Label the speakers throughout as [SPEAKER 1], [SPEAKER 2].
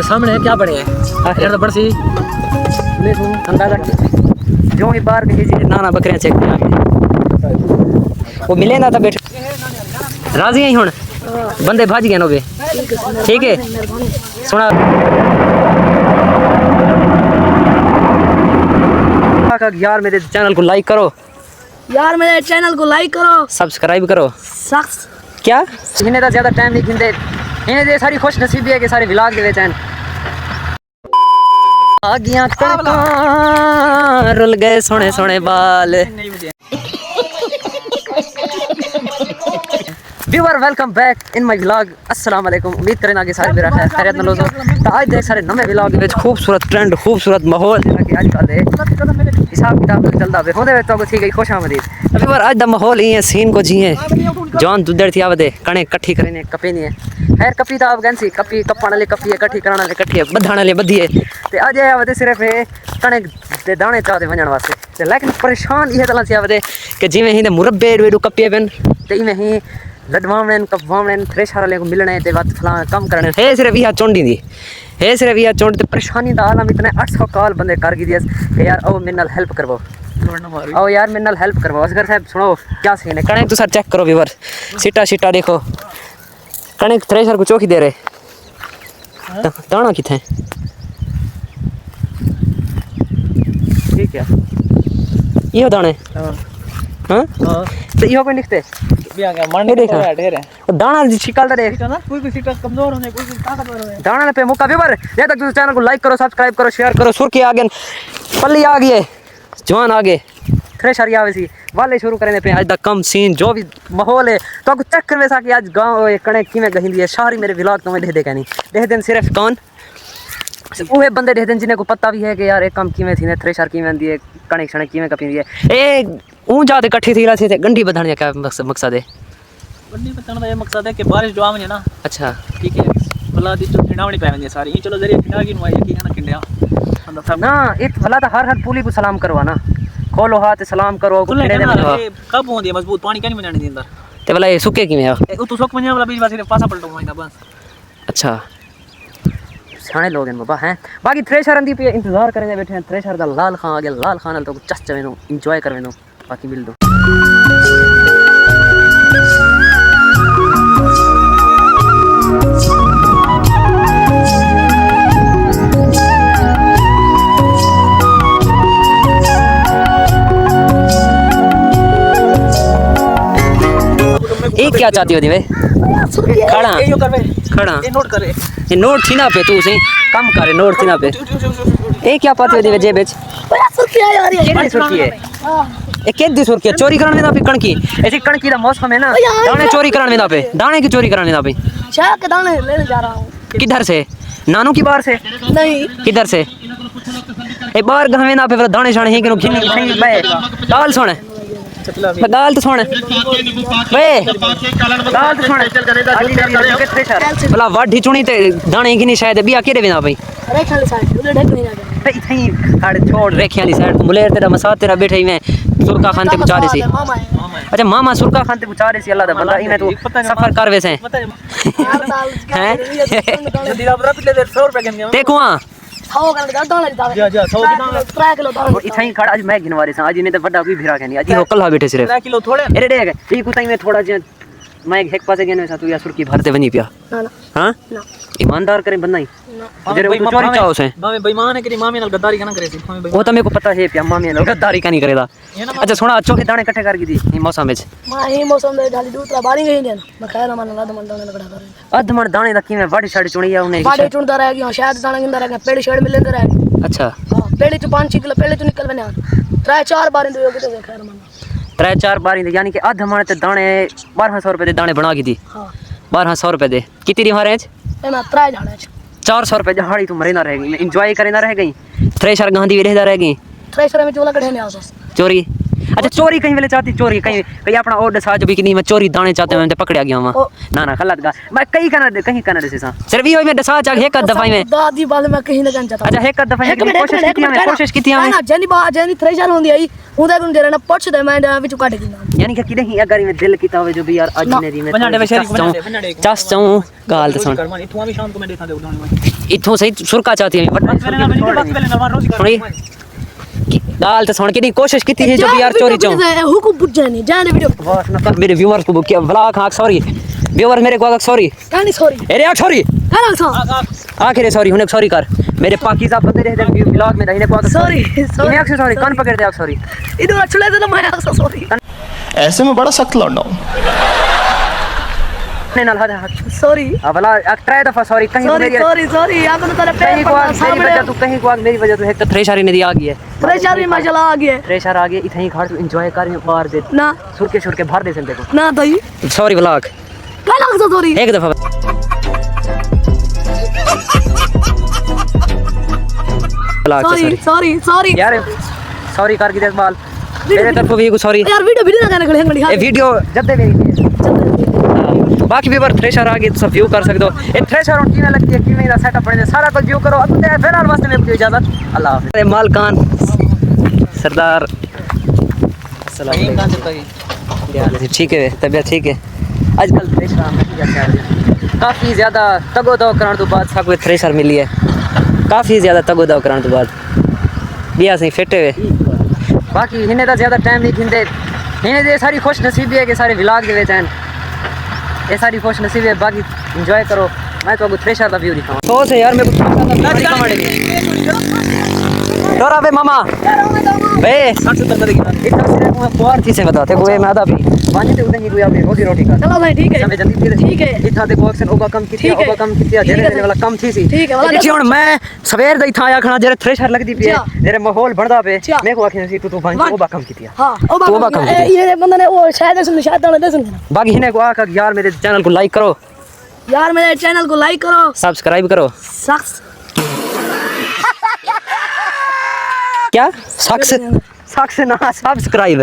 [SPEAKER 1] हमारे सामने क्या पड़े हैं यार तो बड़ी सी अंदाजा जो ही बाहर कही जी ना बकरियां चेक वो मिले ना था बैठ राजी हैं हुन बंदे भज गए नोबे ठीक है सुना यार मेरे चैनल को लाइक करो
[SPEAKER 2] यार मेरे चैनल को लाइक करो
[SPEAKER 1] सब्सक्राइब करो
[SPEAKER 2] सख्त
[SPEAKER 1] क्या इन्हें तो ज़्यादा टाइम नहीं खिंदे इन्हें तो सारी खुश नसीबी है कि सारे व्लॉग दे चैन आ गया कणकां रुल गए सोने सोने बाल viewer welcome back in my vlog अस्सलाम वालेकुम उम्मीद करें आगे सारे मेरा खैरियत नाल हो तो आज देख सारे नवे व्लॉग विच खूबसूरत ट्रेंड खूबसूरत माहौल जेड़ा कि आजकल दे हिसाब किताब चलदा वे होंदे विच तो ठीक है खुशामदीद व्यूअर आज दा माहौल ही है सीन को जिए जॉन दुद्धड़ थी आवदे कणे इकट्ठी करने कपे नहीं है खैर कपी तो आप गंसी कपी कपण वाले कपी है इकट्ठी कराने वाले इकट्ठी है बधाने वाले बधी है ते आज आवदे सिर्फ कणे दे दाने चाहते वजन वास्ते ते लेकिन परेशान ये तला से आवदे कि जिवें ही मुरब्बे वेडू कपे पेन ते इवें ही लडवावण कपवावण थ्रेशर वाले को मिलने ते बात फलाना कम करने है सिर्फ यह चोंडी दी है सिर्फ यह चोंड ते परेशानी दा आलम इतने 800 कॉल बंदे कर गी दियस कि यार ओ मेरे नाल हेल्प करवो आओ यार मेरे नाल हेल्प करवो असगर साहब सुनो क्या सीन है कणक तो सर चेक करो व्यूअर सीटा सीटा देखो कणक थ्रेशर को चौकी दे रहे दाना किथे ठीक है ये दाने हां तो यो कोई लिखते
[SPEAKER 3] दाना
[SPEAKER 1] शिकल देख
[SPEAKER 3] कोई कमजोर होने कोई ताकतवर होने
[SPEAKER 1] दाना पे मौका व्यूअर ये तक तुम चैनल को लाइक करो सब्सक्राइब करो शेयर करो सुर्खी आ गए पल्ली आ गई है जवान आ गए थ्रेशर आवे सी वाले शुरू करने पे आज दा कम सीन जो भी माहौल है तो कुछ चेक करवे सा कि आज गांव कणे किवें गहिंदी है सारी मेरे व्लॉग तो मैं दे कहनी देख दिन सिर्फ कौन वो बंदे देख दिन जिन्हें को पता भी है कि यार एक काम किवें थी ने थ्रेशर किवें दी है कणे क्षण किवें कपींदी है ए ऊं जाते इकट्ठी थी रही थे गंडी बधाने का मकसद है
[SPEAKER 3] गंडी बधाने का ये मकसद है कि बारिश जो आवे ना
[SPEAKER 1] अच्छा
[SPEAKER 3] ठीक है भला दी जो खिंडावणी पैवेंदी सारी चलो जरिए खिंडा की नुआई की ना खिंडया
[SPEAKER 1] ना इत भला तो हर पुली को सलाम करवा ना खोलो हाथ सलाम करो
[SPEAKER 3] कब होंदी है मजबूत पानी क्या नहीं बनाने दी अंदर
[SPEAKER 1] ते भला ये सुके किवें है
[SPEAKER 3] ओ तो सुक बने वाला बीच वाले पासा पलटो होइना बस
[SPEAKER 1] अच्छा सियाने लोग हैं बाबा हैं बाकी थ्रेशर अंदी पे इंतजार करने बैठे हैं थ्रेशर दा लाल खान आ गया लाल खान तो चस चवे नो एंजॉय करवे नो बाकी मिल दो ये क्या चाहती हो दी वे खड़ा खड़ा ये नोट थी ना पे तू सही कम करे नोट थी ना पे ये क्या पाती हो दी वे जेब विच सुर्खी है ये केदी सुर्खी है चोरी कराने दा पे कणकी ऐसी कणकी दा मौसम है ना दाने चोरी कराने दा पे दाने की चोरी कराने दा पे
[SPEAKER 2] शायद के दाने लेने जा रहा हूं
[SPEAKER 1] किधर से नानू की बाहर से
[SPEAKER 2] नहीं
[SPEAKER 1] किधर से ए बाहर गहवे ना पे दाने शाने ही कि घिन्नी सही बे गाल सुन गाल तो सुन वे गाल तो सुन भला वाढी चुनी ते दाने की शायद बिया केड़े बिना भाई
[SPEAKER 2] अरे खाली साइड उधर ढक नहीं जाता
[SPEAKER 1] भाई थई हड़ छोड़ रेखियां दी साइड मुलेर तेरा मसाद तेरा बैठे ही मैं सुरका खान ते पुचा रही सी अच्छा मामा सुरका खान ते पुचा रही सी अल्लाह दा बंदा इने तू सफर कर वैसे हैं
[SPEAKER 3] जल्दी आप रख ले 100 रुपए के
[SPEAKER 1] देखो हां
[SPEAKER 2] 100 कर जा दाना
[SPEAKER 3] जा 100 दाना
[SPEAKER 2] 3 किलो दाना
[SPEAKER 1] इथई खड़ा आज मैं गिनवारे सा आज इने ते बड़ा कोई भिरा कहनी आज हो कल बैठे सिर्फ
[SPEAKER 3] 3 किलो थोड़े
[SPEAKER 1] अरे देख ई कुताई में थोड़ा जे मैं एक पासे गने सा तू या सुरकी भरते बनी पिया
[SPEAKER 2] ना ना
[SPEAKER 1] हां
[SPEAKER 2] ना
[SPEAKER 1] ईमानदार करे बंदा ही
[SPEAKER 3] ना
[SPEAKER 1] जरे वो चोरी चाहो से
[SPEAKER 3] मामे बेईमान है कि मामे नाल गद्दारी ना करे सी
[SPEAKER 1] वो तो मेरे को पता है पिया मामी लोग गद्दारी का नहीं करेदा अच्छा सुना अच्छो के दाने इकट्ठे कर गी थी ई मौसम में
[SPEAKER 2] मां ही मौसम दे डाली दूसरा बारी गई ने मैं खैर मन लाद मन दाने लगड़ा कर
[SPEAKER 1] अधमण दाने दा किवें वाड़ी साड़ी चुनी आ उन्हें
[SPEAKER 2] बाड़ी चुनदा रह गया शायद दाना गिंदा रह गया पेड़ी छेड़ मिले रह गया
[SPEAKER 1] अच्छा
[SPEAKER 2] हां पेड़ी च 5-6 किलो पेड़ी च निकल बने 3-4 बार दे तो खैर मन
[SPEAKER 1] 3-4 बार यानी कि अधमण ते दाने 1200 रुपए दे दाने बना गी थी
[SPEAKER 2] हां
[SPEAKER 1] 1200 रुपए दे कितनी री रेंज
[SPEAKER 2] ए मैं 3 जाने
[SPEAKER 1] 400 रुपए जहाड़ी तू मरे ना रह गई मैं एंजॉय करे ना रह गई थ्रेशर गांधी भी रहदा रह गई
[SPEAKER 2] थ्रेशर में चोला कढ़े ने आसस
[SPEAKER 1] चोरी अच्छा चोरी कहीं वेले चाहती चोरी कहीं कहीं अपना ऑर्डर साज भी कि नहीं मैं चोरी दाने चाहते हैं मैं पकड़या गया हूं ना ना गलत गा मैं कहीं कनाडा से सा सिर्फ ये मैं दसा चाह एक दफा में
[SPEAKER 2] दादी बाल मैं कहीं ना चाहता
[SPEAKER 1] अच्छा एक दफा में कोशिश की मैं
[SPEAKER 2] ना जनी बा जनी थ्रेशर होंदी आई उदा गुन जरा ना पुछ दे मैं विच काट के
[SPEAKER 1] यानी कि किदे अगर मैं दिल कीता होवे जो भी यार आज मेरी में चास चाहूं गाल तो सुन
[SPEAKER 3] इथों भी शाम को मैं देखा दे उड़ाने
[SPEAKER 1] इथों सही सुरका चाहती है गाल तो सुन के नहीं कोशिश की थी जो भी यार चोरी चाहूं
[SPEAKER 2] हुकुम बुझ जानी जाने वीडियो
[SPEAKER 1] बस मतलब मेरे व्यूअर्स को क्या ब्लॉग हां सॉरी व्यूअर मेरे को सॉरी
[SPEAKER 2] कानी सॉरी
[SPEAKER 1] अरे यार सॉरी
[SPEAKER 2] काना सॉरी
[SPEAKER 1] आखिर सॉरी हुने सॉरी कर मेरे पाकिज़ा बंदे रहे व्लॉग में रहने को
[SPEAKER 2] सॉरी
[SPEAKER 1] इन्हें अक्सर सॉरी कौन पकड़ दे आप सॉरी
[SPEAKER 2] इधर अच्छे तो मैं अक्सर सॉरी
[SPEAKER 4] ऐसे में बड़ा सख्त लौंडा हूं
[SPEAKER 1] नहीं ना लगा
[SPEAKER 2] सॉरी
[SPEAKER 1] अब ला ट्राई दफा सॉरी कहीं मेरी
[SPEAKER 2] सॉरी या तो तेरे
[SPEAKER 1] कहीं को मेरी वजह तू कहीं को मेरी वजह तो एक तो थ्रेशर ही नहीं आ गई है
[SPEAKER 2] थ्रेशर भी माशाल्लाह आ गया
[SPEAKER 1] थ्रेशर आ गया इतनी घर एंजॉय कर मार दे
[SPEAKER 2] ना
[SPEAKER 1] सुर के भर दे सकते को
[SPEAKER 2] ना दई
[SPEAKER 1] सॉरी ब्लॉग
[SPEAKER 2] काना अक्सर सॉरी
[SPEAKER 1] एक दफा ब्लॉग
[SPEAKER 2] सॉरी
[SPEAKER 1] यार सॉरी कर की देखभाल मेरे तरफ भी सॉरी
[SPEAKER 2] यार वीडियो ना करने खड़ी
[SPEAKER 1] ये वीडियो जब दे मेरी बाकी भी बार थ्रेशर आ गए तो सब व्यू कर सकते हो ये थ्रेशर और कीमें लगती है कीमें का सेटअप बने सारा कुछ व्यू करो अब तो फिलहाल वास्ते में मुझे इजाजत अल्लाह हाफिज़ मालकान सरदार ठीक है तबीयत ठीक है आजकल थ्रेशर काफ़ी ज़्यादा तगो दो कराने तो बाद सब थ्रेशर मिली है काफ़ी ज़्यादा तगो दो कराने तो बाद बिया से फिटे हुए बाकी इन्हें तो ज़्यादा टाइम नहीं खिंदे इन्हें ये सारी खुश नसीबी है कि सारे व्लॉग के विच हैं ये सारी खुश नसीबी है बाकी एंजॉय करो मैं तो थ्रेशर का व्यू दिखाऊं तो से यार मेरे को डोरा बे मामा बे 60-70 का देखना इतना सिर्फ मैं पुआर थी से बताते कोई मैं आधा भी पानी ते उधर ही कोई आपने रोटी का
[SPEAKER 2] चलो भाई ठीक है
[SPEAKER 1] समय जल्दी
[SPEAKER 2] ठीक है
[SPEAKER 1] इतना देखो एक्शन ओबा कम किया जेरे वाला कम थी सी
[SPEAKER 2] ठीक है वाला
[SPEAKER 1] देखिए हुन मैं सवेर दा इथा आया खना जेरे थ्रेशर लगदी पे जेरे माहौल बनदा पे मैं को आखिन सी तू बन ओबा कम किया
[SPEAKER 2] हां ओबा कम ये बंदा ने वो शायद सुन
[SPEAKER 1] बाकी हिने को आका यार मेरे चैनल को लाइक करो
[SPEAKER 2] यार मेरे चैनल को लाइक करो
[SPEAKER 1] सब्सक्राइब करो
[SPEAKER 2] सक्स
[SPEAKER 1] क्या सक्स ना सब्सक्राइब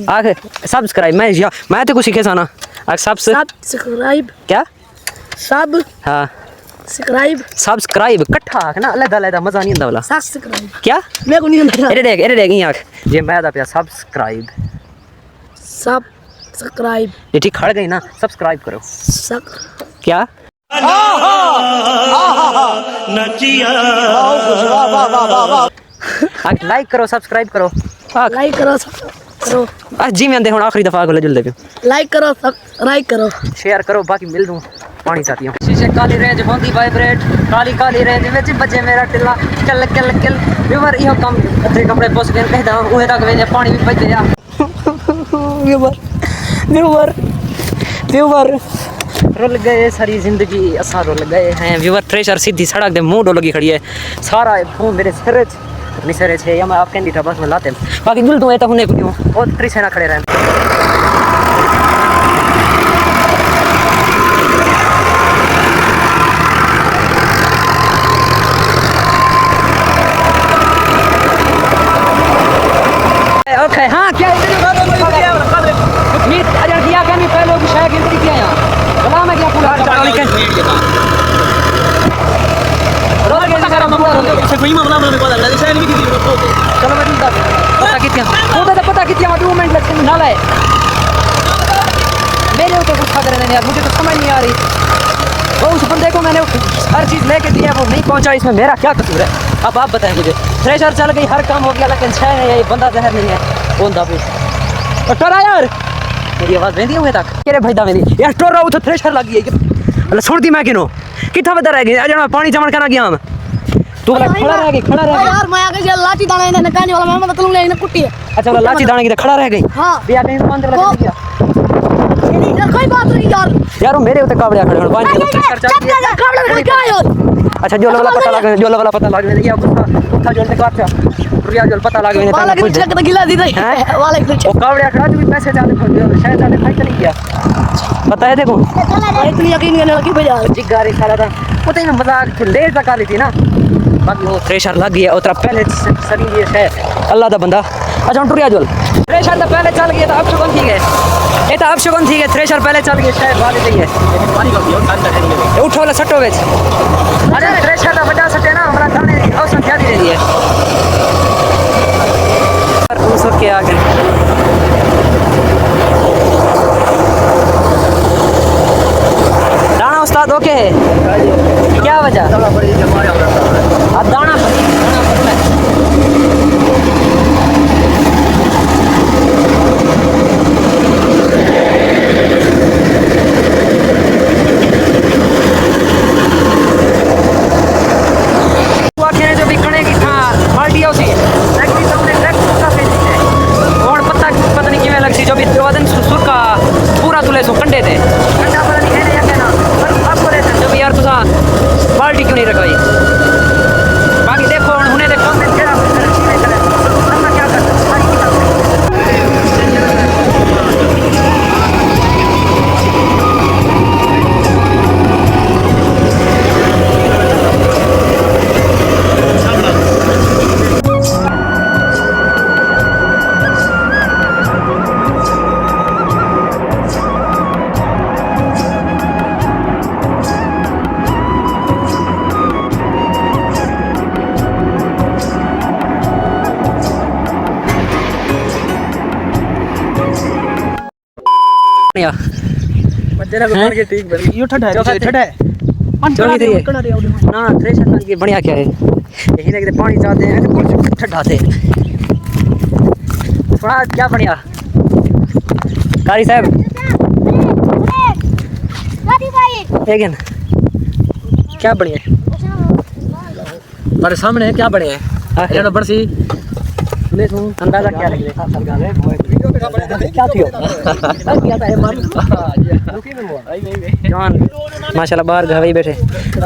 [SPEAKER 1] आगे सब्सक्राइब मैं तो कुछ सीखे सा ना
[SPEAKER 2] सब्सक्राइब
[SPEAKER 1] क्या
[SPEAKER 2] सब
[SPEAKER 1] हाँ सब्सक्राइब इकट्ठा ना अलग मजा नहीं आता वाला
[SPEAKER 2] सब्सक्राइब
[SPEAKER 1] क्या
[SPEAKER 2] मैं को नहीं आता
[SPEAKER 1] अरे देख ये आंख ये मैं दा पे सब्सक्राइब ये ठीक खड़ गई ना सब्सक्राइब करो क्या लाइक करो सब्सक्राइब करो
[SPEAKER 2] लाइक करो
[SPEAKER 1] जी मैं हुन आखिरी दफा को जुलदे पे
[SPEAKER 2] लाइक करो सब्सक्राइब करो
[SPEAKER 1] शेयर करो बाकी मिल दूं पानी चाहती हूं शीशे काली रेंज होंदी वाइब्रेट काली रेंज विच बजे मेरा टिल्ला कल व्यूअर इहो काम अथे कमरे पोस के कहदा ओहे तक वेने पानी भी बजे आ व्यूअर रुल गए सारी जिंदगी असा रुल गए हैं व्यूअर थ्रेशर सीधी सड़क दे मुंह डो लगी खड़ी है सारा फोन मेरे सिर नहीं सर है या मैं आप कैंडी था बस में लाते बाकी जुल दूँ तक उन्हें क्यों और थ्रेशर ना खड़े रहें ओके हाँ क्या अरे दिया क्या नहीं पहले शायद एंट्री किया यहाँ बता मैं क्या पूरा चलो मैं पता कितने 2 मिनट लगते हैं नाला है मेरे ऊपर गुस्सा कर रहे हैं यार मुझे तो समझ नहीं आ रही वो उस बंदे को मैंने हर चीज़ लेके दी है वो नहीं पहुंचा इसमें मेरा क्या कसूर है अब आप बताएं मुझे थ्रेशर चल गई हर काम हो गया लेकिन छह नहीं है ये बंदा जहर नहीं है कौन था फिर टोरा यार मेरी आवाज़ वेंदी हुए तक केरे भाईदा वेंदी यार टोरा तो थ्रेशर लगी है मतलब सुनती मैं किनो कितना बता रह गई आज मैं पानी जमा करना गया तू खड़ा रह गई
[SPEAKER 2] यार मैं आगे जे लाठी दाना इन्हें कहने वाला मैं मतलब ले कुट्टी है
[SPEAKER 1] अच्छा वाला लाठी दाने की तो खड़ा रह गई
[SPEAKER 2] हां
[SPEAKER 1] बिया कहीं बंद लग गया
[SPEAKER 2] यार कोई बात नहीं यार
[SPEAKER 1] मेरे उते कावड़िया खड़े हो अच्छा जो वाला पता लग गया कुत्ता जो निकाल था रुया जो पता लग गया
[SPEAKER 2] वाला कुछ चक गिला दी नहीं वाला कुछ
[SPEAKER 1] वो कावड़िया खड़ा जो पैसे जाने को शायद जाने खाई चली गया पता है देखो
[SPEAKER 2] इतनी यकीन करने लगी बाजार
[SPEAKER 1] जिगारी सारा था वो तो मजाक लेट तक आ रही थी ना बाकी वो थ्रेशर लग गया उतरा पहले सरी है अल्लाह दा बंदा अच्छा हम टुरिया जोल थ्रेशर तो पहले चल गए तो अब शुगन ठीक है ये तो अब शुगन ठीक है थ्रेशर पहले चल गए शायद बाद में है उठो वाला सट्टो बेच अरे थ्रेशर का बजा सटे ना हमारा दाने और संख्या दी रही है और उस के आगे दाना उस्ताद ओके है क्या वजह अब दाना जो बिकने की था बाल्टी उसी लेकिन सामने और पता नहीं किमें लगती जो भी वजन सुर का पूरा तुले सो कंडे थे कंडा पता नहीं है या कहना पर आपको रहते जो भी यार तुसा बाल्टी क्यों नहीं रखाई बाकी देखो उन्हें देखो मैं तेरा हम क्या कर
[SPEAKER 3] यो ठंडा है
[SPEAKER 1] चोरी थी ना थ्रेशर की बढ़िया क्या है यही देखते पानी चाहते हैं तो ठंडा थे थोड़ा क्या बढ़िया कारी साहब लेकिन क्या बढ़िया हमारे सामने है क्या बढ़िया है बरसी अंदाजा क्या लगे क्या थियो जवान माशाल्लाह बाहर घावी बैठे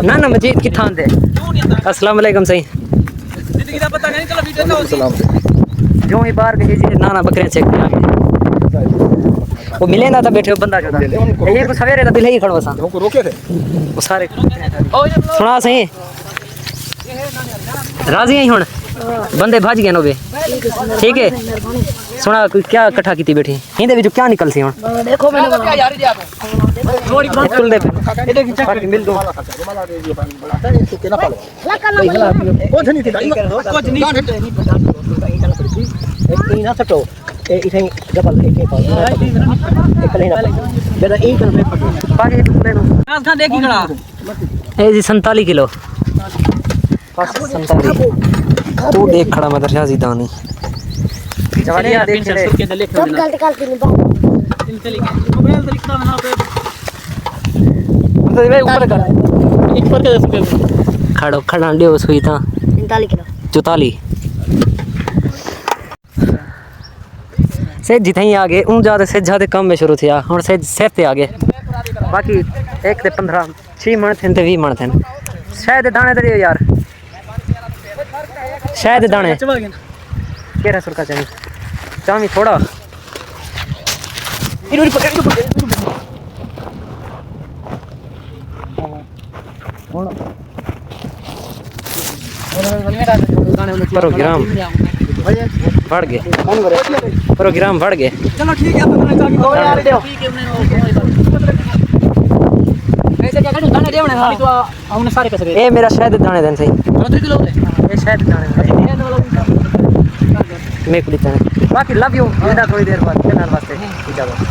[SPEAKER 1] ना ना मजीद की थान थे अस्सलाम वालेकुम सही जो ही बाहर गए जी ना ना बकरे चेक वो मिले ना था बैठे हो बंदा जो था ये को सवेरे था बिल ही खड़ो सा को रोके थे वो सारे सुना सही राजी हैं हुन बंदे भज गए नोबे ठीक है सुना कोई क्या इकट्ठा की बैठी हिंदे विच क्या निकल सी हुन
[SPEAKER 2] देखो मैंने
[SPEAKER 1] थोड़ी कुल दे इधर की चक मिल दो
[SPEAKER 5] कुछ नहीं ना सटो इथे डबल एक नहीं ना जरा एक
[SPEAKER 1] बाकी ले लो
[SPEAKER 3] कहां देखी खड़ा
[SPEAKER 1] ए जी 47 किलो 47 तू देख खड़ा मदर शाह जीदानी जवानिया देख चले
[SPEAKER 2] सब गलती करती नहीं
[SPEAKER 3] मोबाइल तो लिखना ना पे
[SPEAKER 1] तो वे ऊपर कर
[SPEAKER 3] एक पर के
[SPEAKER 1] खड़ो खड़ा लियो सुई था
[SPEAKER 2] 45 किलो
[SPEAKER 1] 44 से जितने आगे उन ज्यादा कम में शुरू थिया हुन से सिर ते आगे बाकी 1 ते 15 6 मन थे 20 मन थे शायद दाने दे यार शायद दाने केरा सुरका चाहिए चामी थोड़ा प्रोग्राम बढ़ गए प्रोग्राम बढ़ गए
[SPEAKER 3] चलो ठीक है ऐसे क्या करूं दाने देवने हां तो हमने सारे कैसे
[SPEAKER 1] ए मेरा शायद दाने देन सही
[SPEAKER 3] 3 किलो है
[SPEAKER 1] ये शायद दाने मैं कुछ बाकी लव यू थोड़ी देर बाद चैनल वास्ते इजाजत